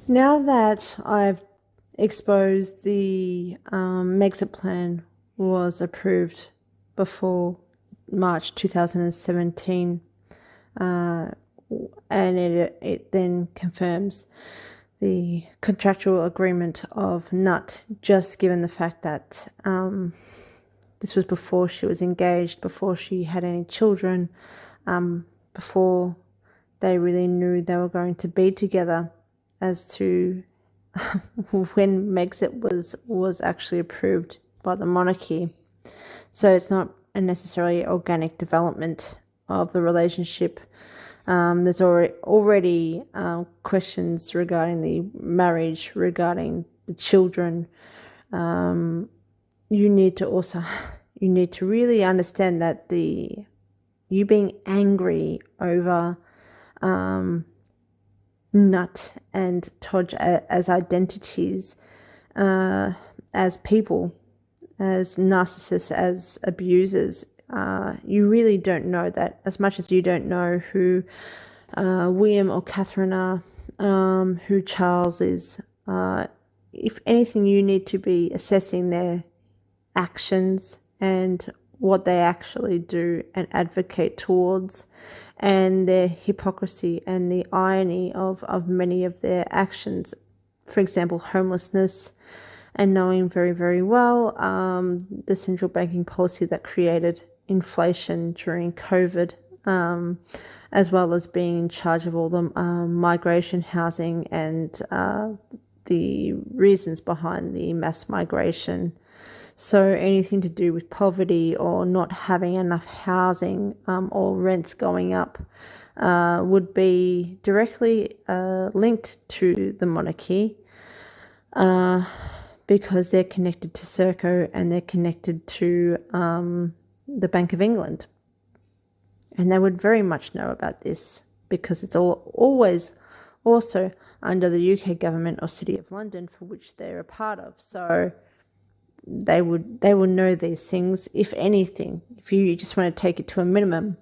Now that I've exposed the Megxit plan was approved before March 2017, and it then confirms the contractual agreement of Nut, just given the fact that this was before she was engaged, before she had any children, before they really knew they were going to be together, as to when Megxit was actually approved by the monarchy. So it's not a necessarily organic development of the relationship. There's already questions regarding the marriage, regarding the children. You need to really understand that you being angry over Nut and Todge as identities, as people, as narcissists, as abusers. You really don't know that, as much as you don't know who William or Catherine are, who Charles is. If anything, you need to be assessing their actions and what they actually do and advocate towards, and their hypocrisy and the irony of many of their actions. For example, homelessness, and knowing very, very well the central banking policy that created inflation during COVID, as well as being in charge of all the migration housing and the reasons behind the mass migration. So anything to do with poverty or not having enough housing, or rents going up, would be directly linked to the monarchy, because they're connected to Serco and they're connected to the Bank of England. And they would very much know about this, because it's always also under the UK government or City of London, for which they're a part of. So they would know these things. If anything, if you just want to take it to a minimum,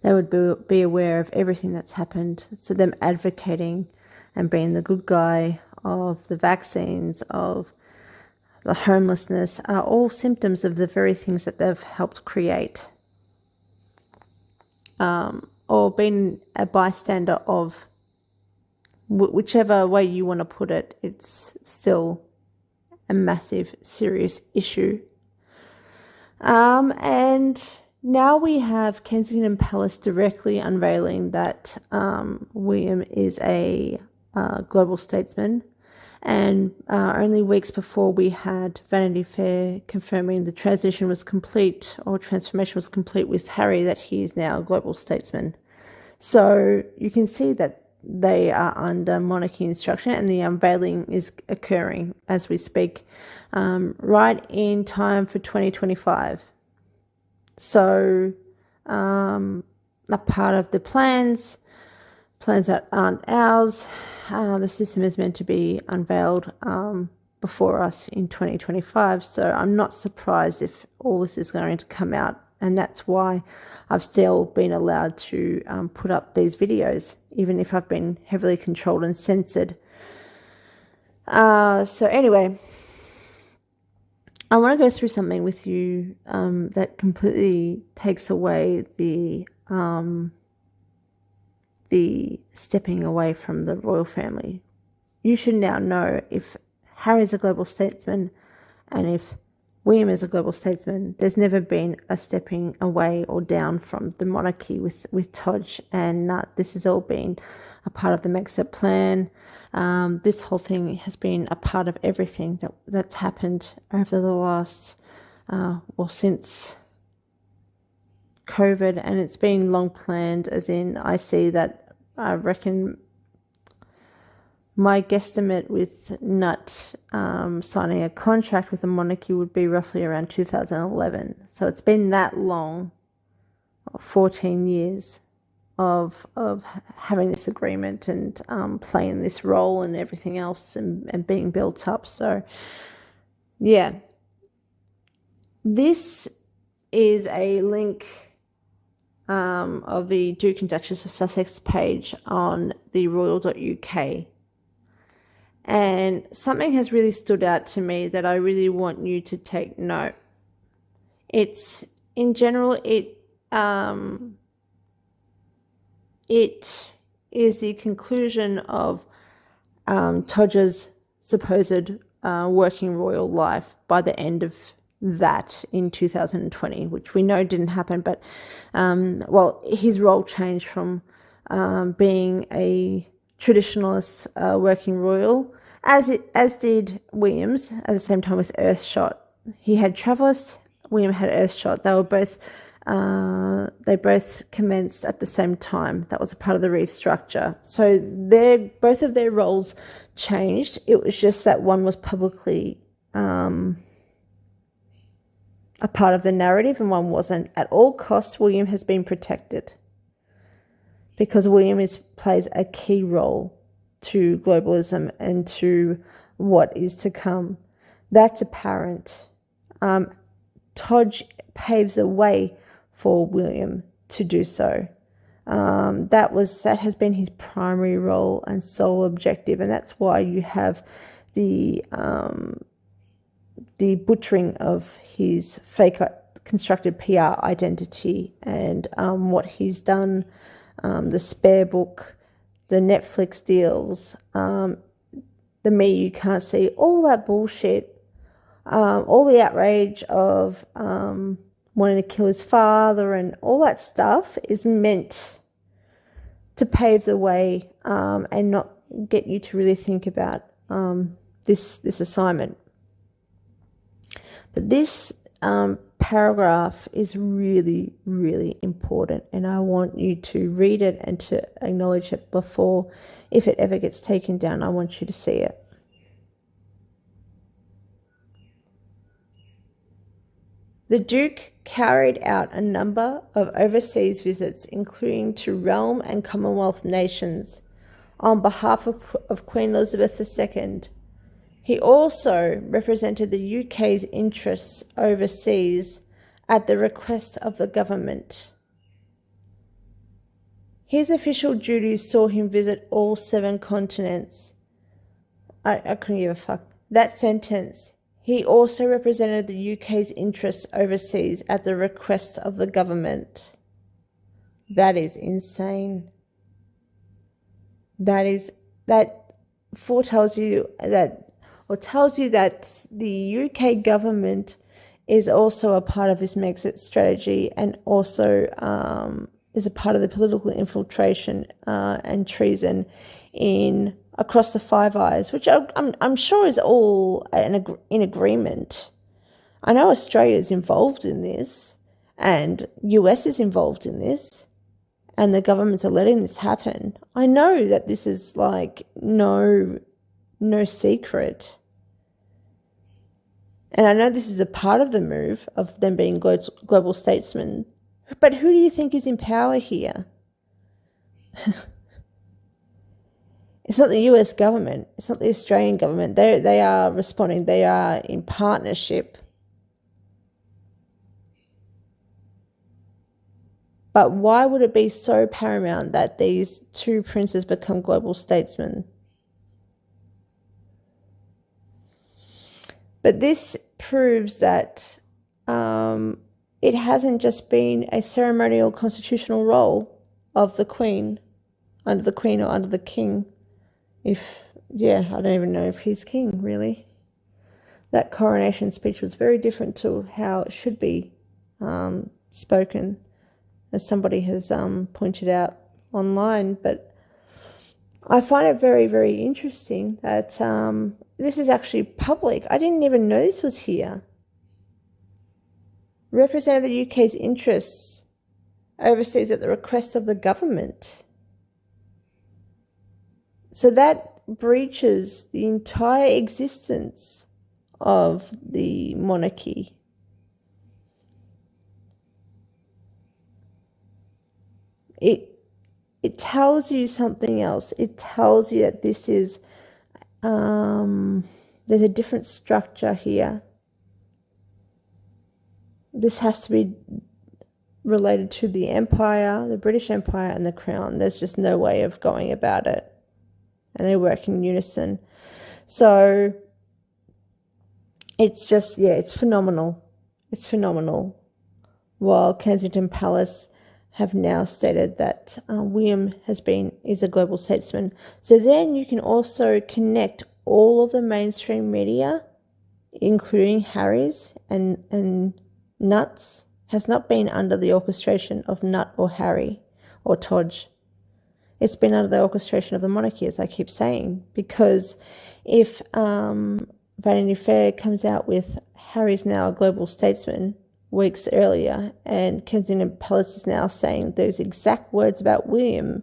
they would be aware of everything that's happened. So them advocating and being the good guy of the vaccines, of the homelessness, are all symptoms of the very things that they've helped create. Or being a bystander of, whichever way you want to put it, it's still a massive, serious issue. And now we have Kensington Palace directly unveiling that William is a global statesman. And only weeks before, we had Vanity Fair confirming the transition was complete, or transformation was complete, with Harry, that he is now a global statesman. So you can see that they are under monarchy instruction, and the unveiling is occurring as we speak, right in time for 2025. So a part of the plans that aren't ours, the system is meant to be unveiled before us in 2025. So I'm not surprised if all this is going to come out. And that's why I've still been allowed to put up these videos, even if I've been heavily controlled and censored. So anyway, I want to go through something with you that completely takes away the stepping away from the royal family. You should now know, if Harry's a global statesman and if William is a global statesman, there's never been a stepping away or down from the monarchy with Todge and Nut. This has all been a part of the Megxit plan. This whole thing has been a part of everything that's happened over the last, since COVID, and it's been long planned, as in, I see that, I reckon my guesstimate with Nut signing a contract with the monarchy would be roughly around 2011. So it's been that long, 14 years of having this agreement and playing this role and everything else, and being built up. So yeah, this is a link of the Duke and Duchess of Sussex page on the royal.uk. And something has really stood out to me that I really want you to take note. It's, in general, it is the conclusion of Todger's supposed working royal life by the end of that in 2020, which we know didn't happen. But, his role changed from being a traditionalist working royal, as did William's, at the same time with Earthshot. He had Travelist, William had Earthshot. They both commenced at the same time. That was a part of the restructure. So both of their roles changed. It was just that one was publicly a part of the narrative and one wasn't. At all costs, William has been protected because William plays a key role to globalism and to what is to come. That's apparent. Todge paves a way for William to do so. That has been his primary role and sole objective, and that's why you have the butchering of his fake constructed PR identity and what he's done, the spare book, the Netflix deals, the Me You Can't See, all that bullshit, all the outrage of wanting to kill his father and all that stuff is meant to pave the way and not get you to really think about this assignment. But this paragraph is really, really important, and I want you to read it and to acknowledge it before, if it ever gets taken down, I want you to see it. The Duke carried out a number of overseas visits, including to realm and Commonwealth nations, on behalf of Queen Elizabeth II. He also represented the UK's interests overseas at the request of the government. His official duties saw him visit all 7 continents. I couldn't give a fuck. That sentence. He also represented the UK's interests overseas at the request of the government. That is insane. That foretells you that, or tells you that the UK government is also a part of his Megxit strategy and also is a part of the political infiltration and treason across the Five Eyes, which I'm sure is all in agreement. I know Australia is involved in this, and US is involved in this, and the governments are letting this happen. I know that this is like no secret. And I know this is a part of the move of them being global statesmen. But who do you think is in power here? It's not the US government. It's not the Australian government. They are responding. They are in partnership. But why would it be so paramount that these 2 princes become global statesmen? But this proves that it hasn't just been a ceremonial constitutional role of the Queen, under the Queen or under the King. I don't even know if he's king, really. That coronation speech was very different to how it should be spoken, as somebody has pointed out online. But I find it very, very interesting that this is actually public. I didn't even know this was here. Represented the UK's interests overseas at the request of the government. So that breaches the entire existence of the monarchy. It tells you something else. It tells you that this is, there's a different structure here. This has to be related to the Empire, the British Empire, and the Crown. There's just no way of going about it. And they work in unison. So it's just, it's phenomenal. It's phenomenal. While Kensington Palace have now stated that William is a global statesman. So then you can also connect all of the mainstream media, including Harry's and Nutt's, has not been under the orchestration of Nutt or Harry or Todge. It's been under the orchestration of the monarchy, as I keep saying, because if Vanity Fair comes out with Harry's now a global statesman weeks earlier, and Kensington Palace is now saying those exact words about William,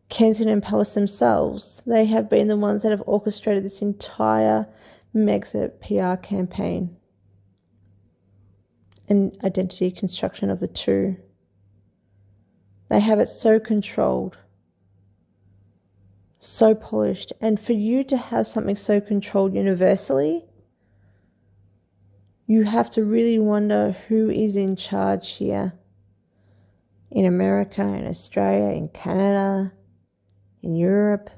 Kensington Palace themselves, they have been the ones that have orchestrated this entire mega PR campaign and identity construction of the two. They have it so controlled, so polished. And for you to have something so controlled universally, you have to really wonder who is in charge here. In America, in Australia, in Canada, in Europe,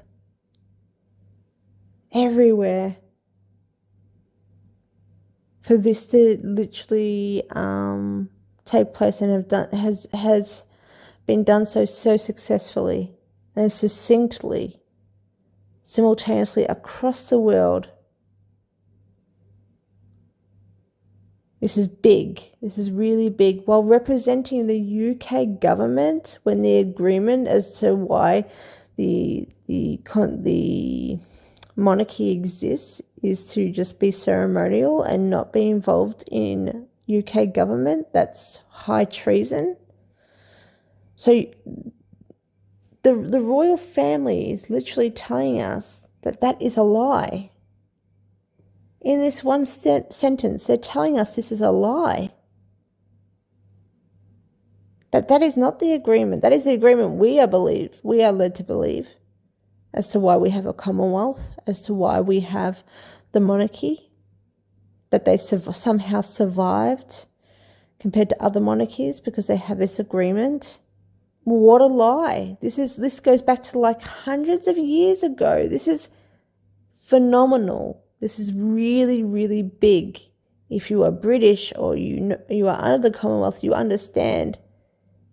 everywhere. For this to literally take place and has been done so successfully and succinctly, simultaneously across the world. This is big. This is really big. While representing the UK government, when the agreement as to why the monarchy exists is to just be ceremonial and not be involved in UK government, that's high treason. So the royal family is literally telling us that that is a lie. In this one sentence, they're telling us this is a lie. That is not the agreement. That is the agreement we are led to believe, as to why we have a Commonwealth, as to why we have the monarchy, that they somehow survived compared to other monarchies because they have this agreement. What a lie. This goes back to like hundreds of years ago. This is phenomenal. This is really, really big. If you are British or you are under the Commonwealth, you understand.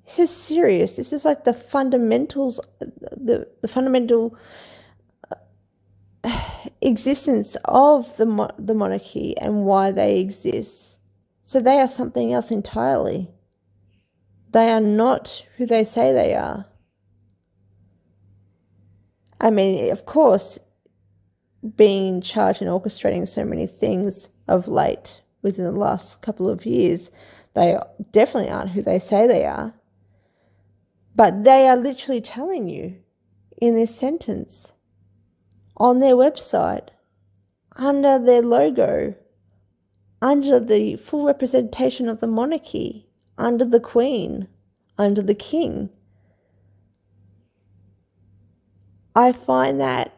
This is serious. This is like the fundamentals, the fundamental existence of the monarchy and why they exist. So they are something else entirely. They are not who they say they are. I mean, of course, being in charge and orchestrating so many things of late within the last couple of years, they definitely aren't who they say they are. But they are literally telling you in this sentence, on their website, under their logo, under the full representation of the monarchy, under the Queen, under the King. I find that,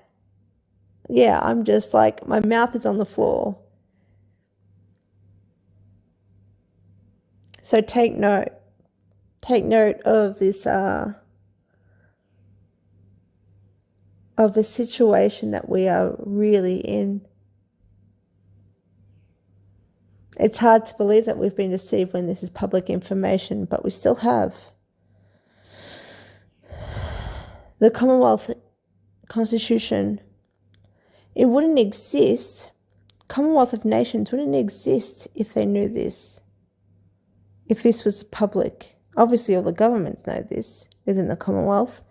I'm just like, my mouth is on the floor. So take note of this, of the situation that we are really in. It's hard to believe that we've been deceived when this is public information, but we still have. The Commonwealth Constitution, it wouldn't exist. Commonwealth of Nations wouldn't exist if they knew this. If this was public. Obviously all the governments know this within the Commonwealth,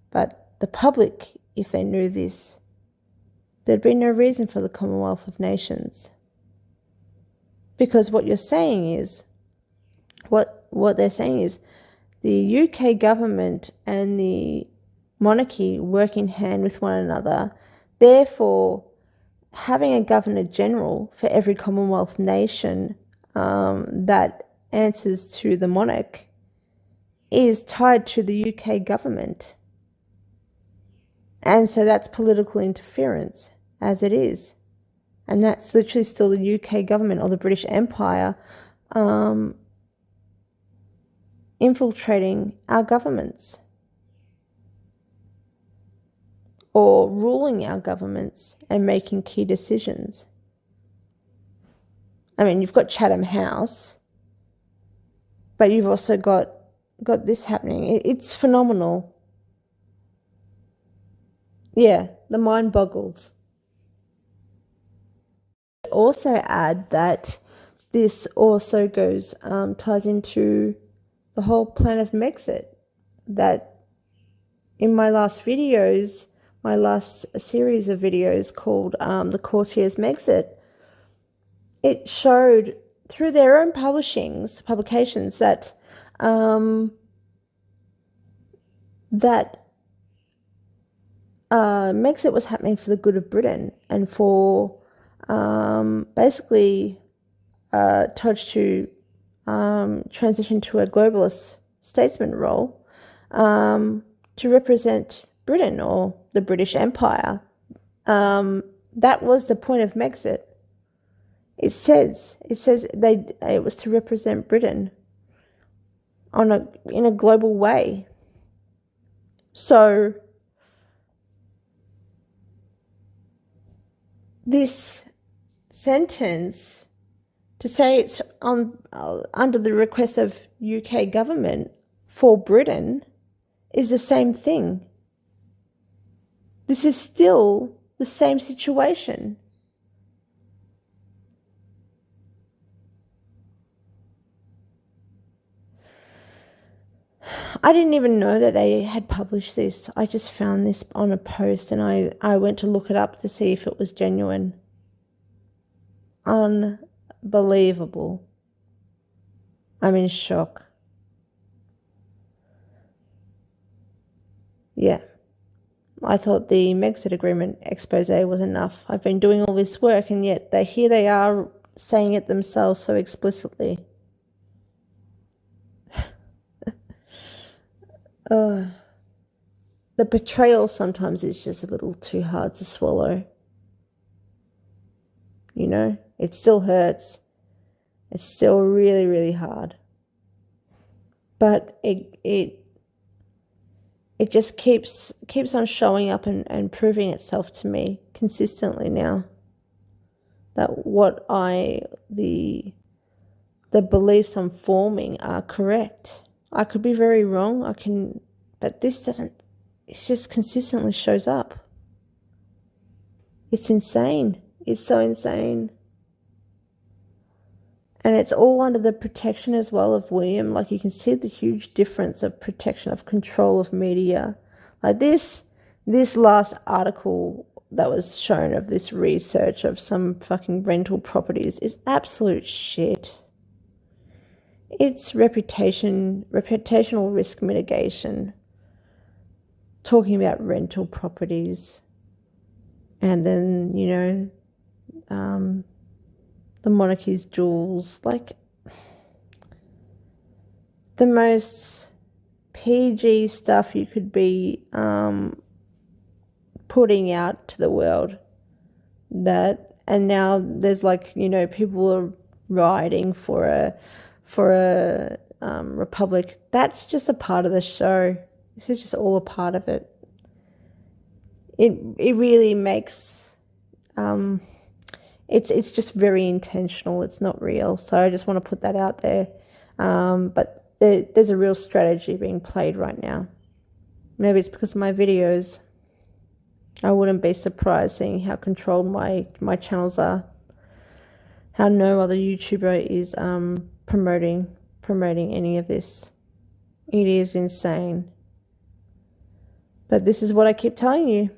but the public, if they knew this, there'd be no reason for the Commonwealth of Nations. Because what you're saying is, what they're saying is, the UK government and the monarchy work in hand with one another. Therefore, having a Governor-General for every Commonwealth nation that answers to the monarch is tied to the UK government. And so that's political interference, as it is. And that's literally still the UK government or the British Empire infiltrating our governments or ruling our governments and making key decisions. I mean, you've got Chatham House, but you've also got this happening. It's phenomenal. Yeah, the mind boggles. Also add that this also ties into the whole plan of Megxit, that in my last series of videos called The Courtier's Megxit, it showed through their own publications that Megxit was happening for the good of Britain and for basically Tudge to transition to a globalist statesman role to represent Britain or the British Empire. That was the point of Megxit. It says it was to represent Britain in a global way. So this sentence, to say it's under the request of UK government for Britain, is the same thing. This is still the same situation. I didn't even know that they had published this. I just found this on a post and I went to look it up to see if it was genuine. Unbelievable. I'm in shock. Yeah. I thought the Megxit Agreement expose was enough. I've been doing all this work and yet here they are saying it themselves so explicitly. The betrayal sometimes is just a little too hard to swallow. You know, it still hurts. It's still really, really hard. But it just keeps on showing up and proving itself to me consistently now. That the beliefs I'm forming are correct. I could be very wrong, but this doesn't, it just consistently shows up. It's insane. It's so insane. And it's all under the protection as well of William. Like, you can see the huge difference of protection, of control of media. Like this last article that was shown of this research of some fucking rental properties is absolute shit. It's reputational risk mitigation, talking about rental properties, and then, you know, the monarchy's jewels, like the most PG stuff you could be putting out to the world. And now there's, like, you know, people are rioting for a republic. That's just a part of the show. This is just all a part of it. It really makes it's just very intentional. It's not real. So I just want to put that out there. But there's a real strategy being played right now. Maybe it's because of my videos. I wouldn't be surprised seeing how controlled my channels are. How no other YouTuber is promoting any of this. It is insane. But this is what I keep telling you.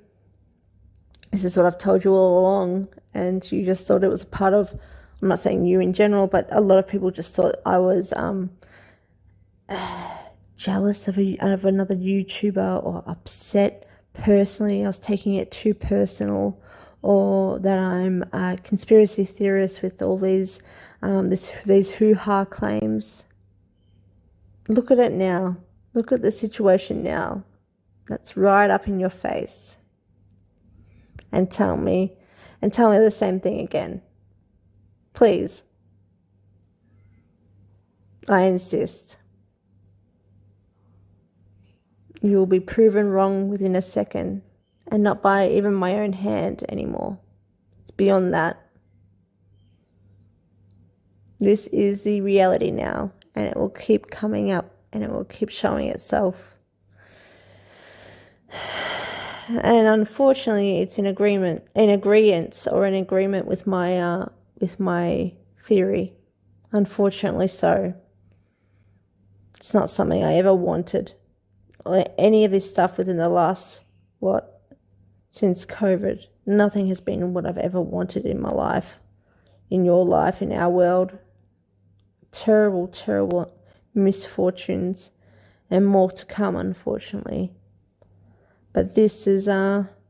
This is what I've told you all along, and you just thought it was a part of, I'm not saying you in general, but a lot of people just thought I was jealous of another YouTuber, or upset personally. I was taking it too personal, or that I'm a conspiracy theorist with all these hoo-ha claims. Look at it now. Look at the situation now. That's right up in your face. And tell me the same thing again. Please. I insist. You will be proven wrong within a second, and not by even my own hand anymore. It's beyond that. This is the reality now, and it will keep coming up, and it will keep showing itself. And unfortunately, it's in agreement with my theory. Unfortunately, so it's not something I ever wanted. Any of this stuff within the last since COVID, nothing has been what I've ever wanted in my life, in your life, in our world. Terrible, terrible misfortunes, and more to come, unfortunately. But this is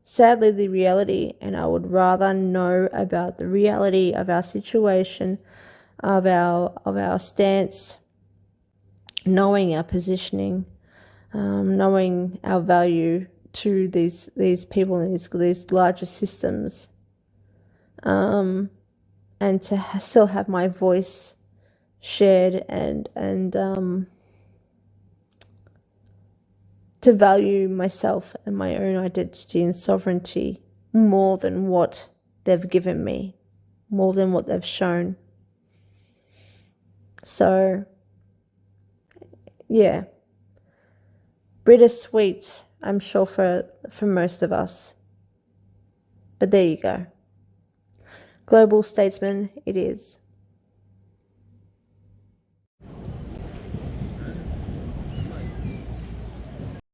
sadly the reality, and I would rather know about the reality of our situation, of our stance, knowing our positioning, knowing our value to these people in these larger systems, and to still have my voice shared, and to value myself and my own identity and sovereignty more than what they've given me, more than what they've shown. So, yeah, bittersweet, I'm sure, for most of us. But there you go. Global statesman it is.